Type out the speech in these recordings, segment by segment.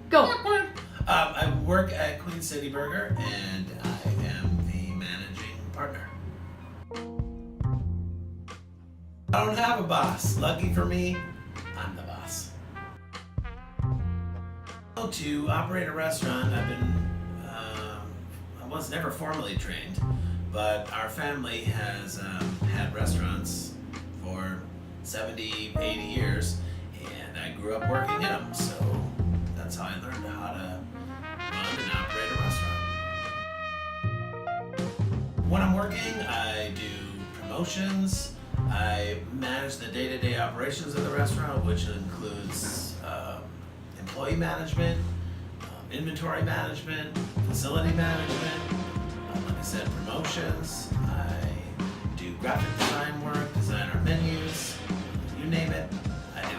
Go. I work at Queen City Burger, and I am the managing partner. I don't have a boss. Lucky for me, I'm the boss. To operate a restaurant, I was never formally trained, but our family has had restaurants for 70, 80 years, and I grew up working in them, so that's how I learned how to run and operate a restaurant. When I'm working, I do promotions. I manage the day-to-day operations of the restaurant, which includes employee management, inventory management, facility management, like I said, promotions. I do graphic design work, design our menus, you name it, I do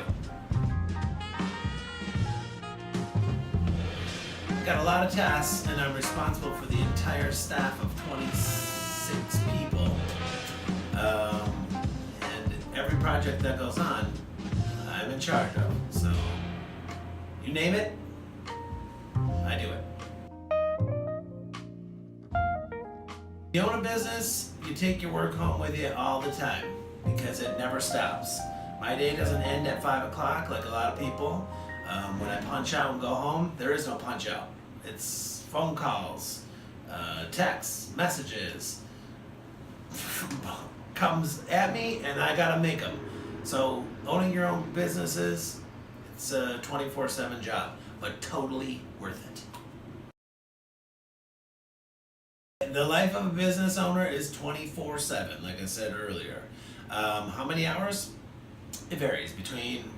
it. Got a lot of tasks, and I'm responsible for the entire staff of 26 people. And every project that goes on, I'm in charge of. So, you name it, I do it. You own a business, you take your work home with you all the time because it never stops. My day doesn't end at 5 o'clock like a lot of people. When I punch out and go home, there is no punch out. It's phone calls, texts, messages, comes at me and I gotta make them. So owning your own businesses, it's a 24/7 job, but totally worth it. The life of a business owner is 24/7, like I said earlier. How many hours? It varies between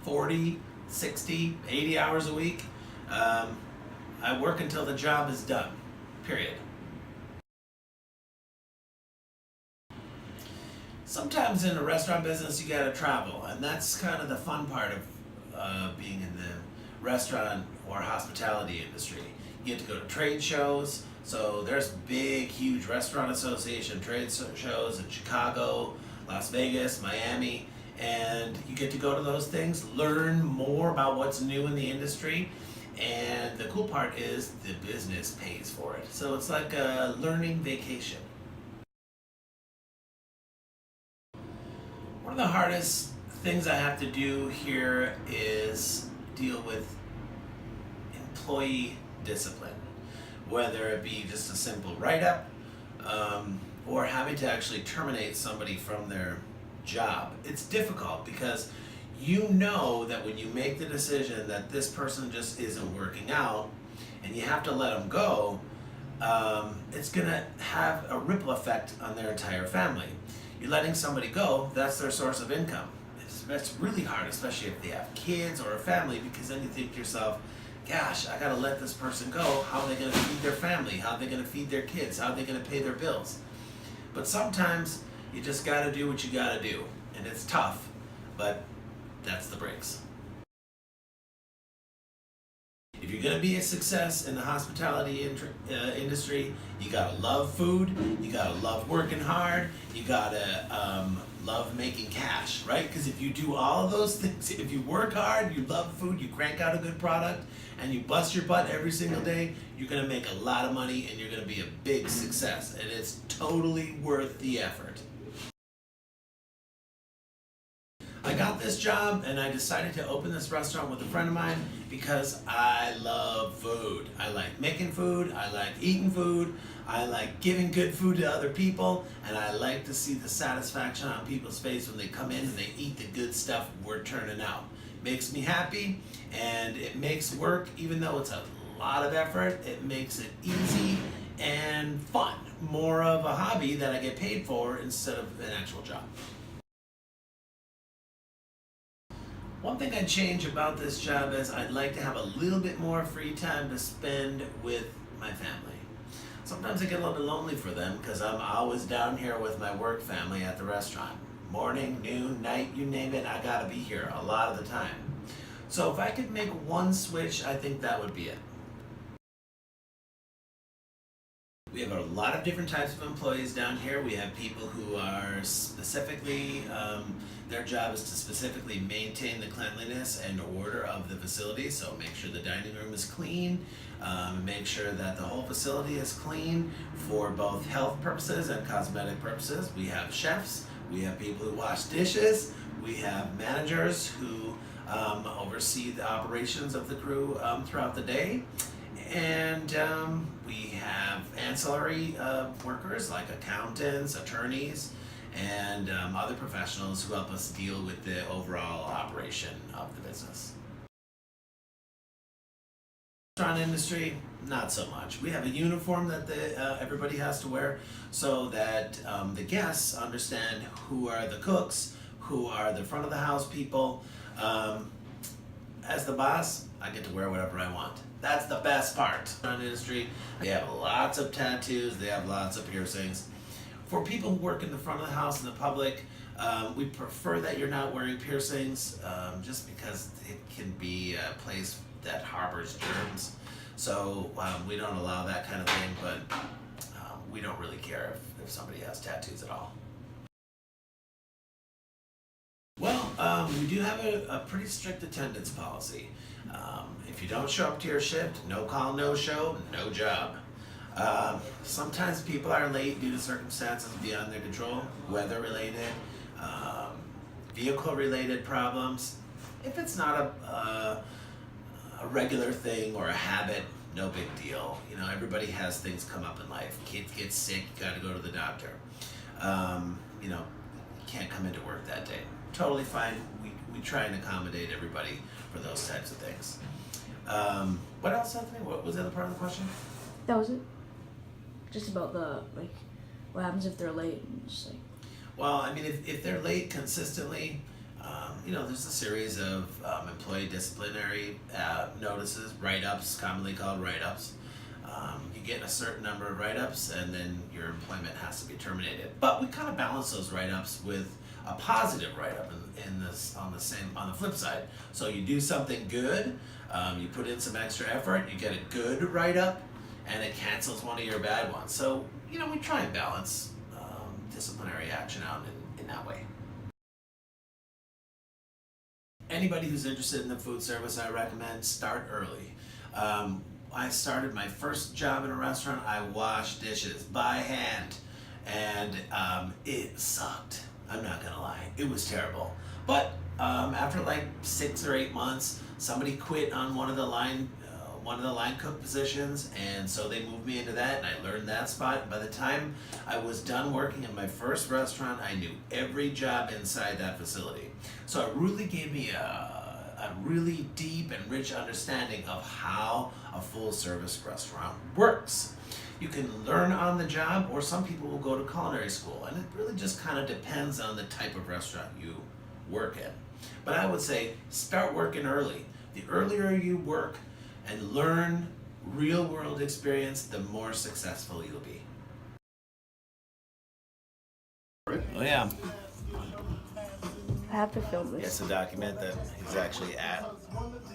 40, 60, 80 hours a week. I work until the job is done, period. Sometimes in a restaurant business you gotta travel, and that's kind of the fun part of being in the restaurant or hospitality industry. You get to go to trade shows, so there's big, huge restaurant association trade shows in Chicago, Las Vegas, Miami, and you get to go to those things, learn more about what's new in the industry, and the cool part is the business pays for it. So it's like a learning vacation. One of the hardest things I have to do here is deal with employee discipline, whether it be just a simple write-up or having to actually terminate somebody from their job. It's difficult because you know that when you make the decision that this person just isn't working out and you have to let them go, it's going to have a ripple effect on their entire family. You're letting somebody go, that's their source of income. It's really hard, especially if they have kids or a family, because then you think to yourself, gosh, I gotta let this person go. How are they gonna feed their family? How are they gonna feed their kids? How are they gonna pay their bills? But sometimes you just gotta do what you gotta do. And it's tough, but that's the breaks. If you're gonna be a success in the hospitality industry, you gotta love food, you gotta love working hard, you gotta love making cash, right? Because if you do all of those things, if you work hard, you love food, you crank out a good product, and you bust your butt every single day, you're gonna make a lot of money and you're gonna be a big success. And it's totally worth the effort. I got this job and I decided to open this restaurant with a friend of mine because I love food. I like making food, I like eating food, I like giving good food to other people, and I like to see the satisfaction on people's face when they come in and they eat the good stuff we're turning out. Makes me happy, and it makes work, even though it's a lot of effort, it makes it easy and fun. More of a hobby that I get paid for instead of an actual job. One thing I'd change about this job is I'd like to have a little bit more free time to spend with my family. Sometimes I get a little bit lonely for them because I'm always down here with my work family at the restaurant. Morning, noon, night, you name it, I gotta be here a lot of the time. So if I could make one switch, I think that would be it. We have a lot of different types of employees down here. We have people who are specifically, their job is to specifically maintain the cleanliness and order of the facility. So make sure the dining room is clean, make sure that the whole facility is clean for both health purposes and cosmetic purposes. We have chefs, we have people who wash dishes, we have managers who oversee the operations of the crew throughout the day. And we have ancillary workers like accountants, attorneys, and other professionals who help us deal with the overall operation of the business. Restaurant industry, not so much. We have a uniform that everybody has to wear so that the guests understand who are the cooks, who are the front of the house people. As the boss, I get to wear whatever I want. That's the best part. Restaurant industry, they have lots of tattoos, they have lots of piercings. For people who work in the front of the house and the public, we prefer that you're not wearing piercings just because it can be a place that harbors germs. So we don't allow that kind of thing, but we don't really care if somebody has tattoos at all. Well, we do have a pretty strict attendance policy. If you don't show up to your shift, no call, no show, no job. Sometimes people are late due to circumstances beyond their control, weather related, vehicle related problems. If it's not a regular thing or a habit, no big deal. You know, everybody has things come up in life. Kids get sick, you gotta go to the doctor. You know, you can't come into work that day. Totally fine. We try and accommodate everybody for those types of things. What else, Anthony? What was the other part of the question? That was it. Just about what happens if they're late and just like. Well, I mean, if they're late consistently, you know, there's a series of employee disciplinary notices, write-ups, commonly called write-ups. You get a certain number of write-ups, and then your employment has to be terminated. But we kind of balance those write-ups with a positive write-up on the flip side. So you do something good, you put in some extra effort, you get a good write-up, and it cancels one of your bad ones. So, you know, we try and balance disciplinary action out in that way. Anybody who's interested in the food service, I recommend start early. I started my first job in a restaurant, I washed dishes by hand, and it sucked. I'm not gonna lie, it was terrible. But after like 6 or 8 months, somebody quit on one of the line cook positions, and so they moved me into that, and I learned that spot. By the time I was done working in my first restaurant, I knew every job inside that facility. So it really gave me a really deep and rich understanding of how a full service restaurant works. You can learn on the job, or some people will go to culinary school, and it really just kind of depends on the type of restaurant you work in. But I would say start working early. The earlier you work and learn real world experience, the more successful you'll be. Oh yeah. I have to film this. It's a document that he's actually at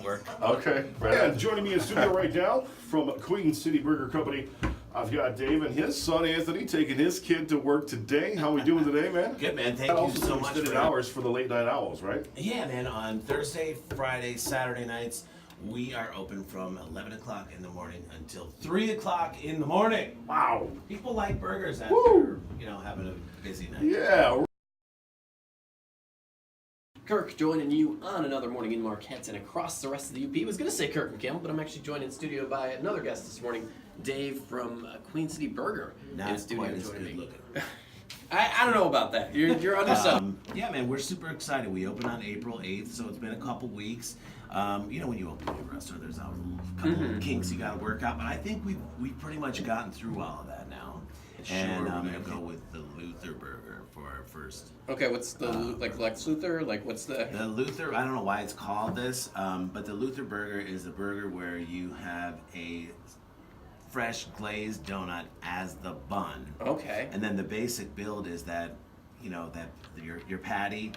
work. Okay. And joining me in studio right now from Queen City Burger Company, I've got Dave and his son Anthony taking his kid to work today. How we doing today, man? Good, man. Thank you so much. Extended hours for the late night owls, right? Yeah, man. On Thursday, Friday, Saturday nights, we are open from 11 o'clock in the morning until 3 o'clock in the morning. Wow. People like burgers after, you know, having a busy night. Yeah. Kirk joining you on another morning in Marquette and across the rest of the UP. I was going to say Kirk and Campbell, but I'm actually joined in studio by another guest this morning, Dave from Queen City Burger. Not in studio quite as joining good me. looking. I don't know about that. You're on yourself. Yeah, man, we're super excited. We opened on April 8th, so it's been a couple weeks. You know, when you open a new restaurant, there's a couple of kinks you got to work out, but I think we've pretty much gotten through all of that now. And we're gonna go with the Luther Burger for our first. Okay, what's the like Lex Luthor? Like what's the Luther? I don't know why it's called this, but the Luther Burger is a burger where you have a fresh glazed donut as the bun. Okay. And then the basic build is that, you know, that your patty,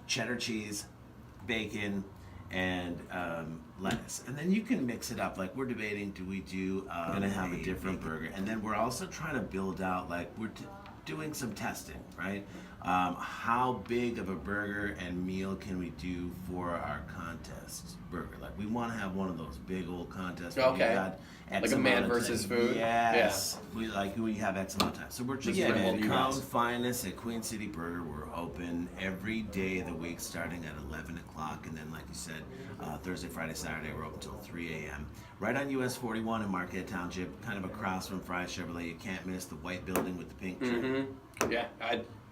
cheddar cheese, bacon, and lettuce. And then you can mix it up. Like we're debating, do we do gonna have a different burger? And then we're also trying to build out, like we're doing some testing, right? How big of a burger and meal can we do for our contest burger? Like we want to have one of those big old contests where Okay. we got X Like a man amount of versus time. food? Yes. We have X amount of time. So we're just Just again, you come guys. find us at Queen City Burger. We're open every day of the week starting at 11 o'clock. And then like you said, Thursday, Friday, Saturday, we're open until 3 a.m. Right on US 41 in Marquette Township, kind of across from Fry Chevrolet. You can't miss the white building with the pink trim. Yeah,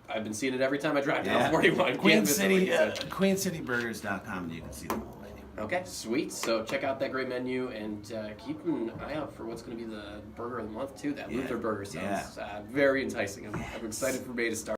I've been seeing it every time I drive down Yeah. 41. Queen Can't miss it, like City, you said. QueenCityBurgers.com, and you can see the whole menu. Okay, sweet. So check out that great menu and keep an eye out for what's going to be the burger of the month too. That Yeah. Luther burger sounds Yeah. very enticing. I'm excited for May to start.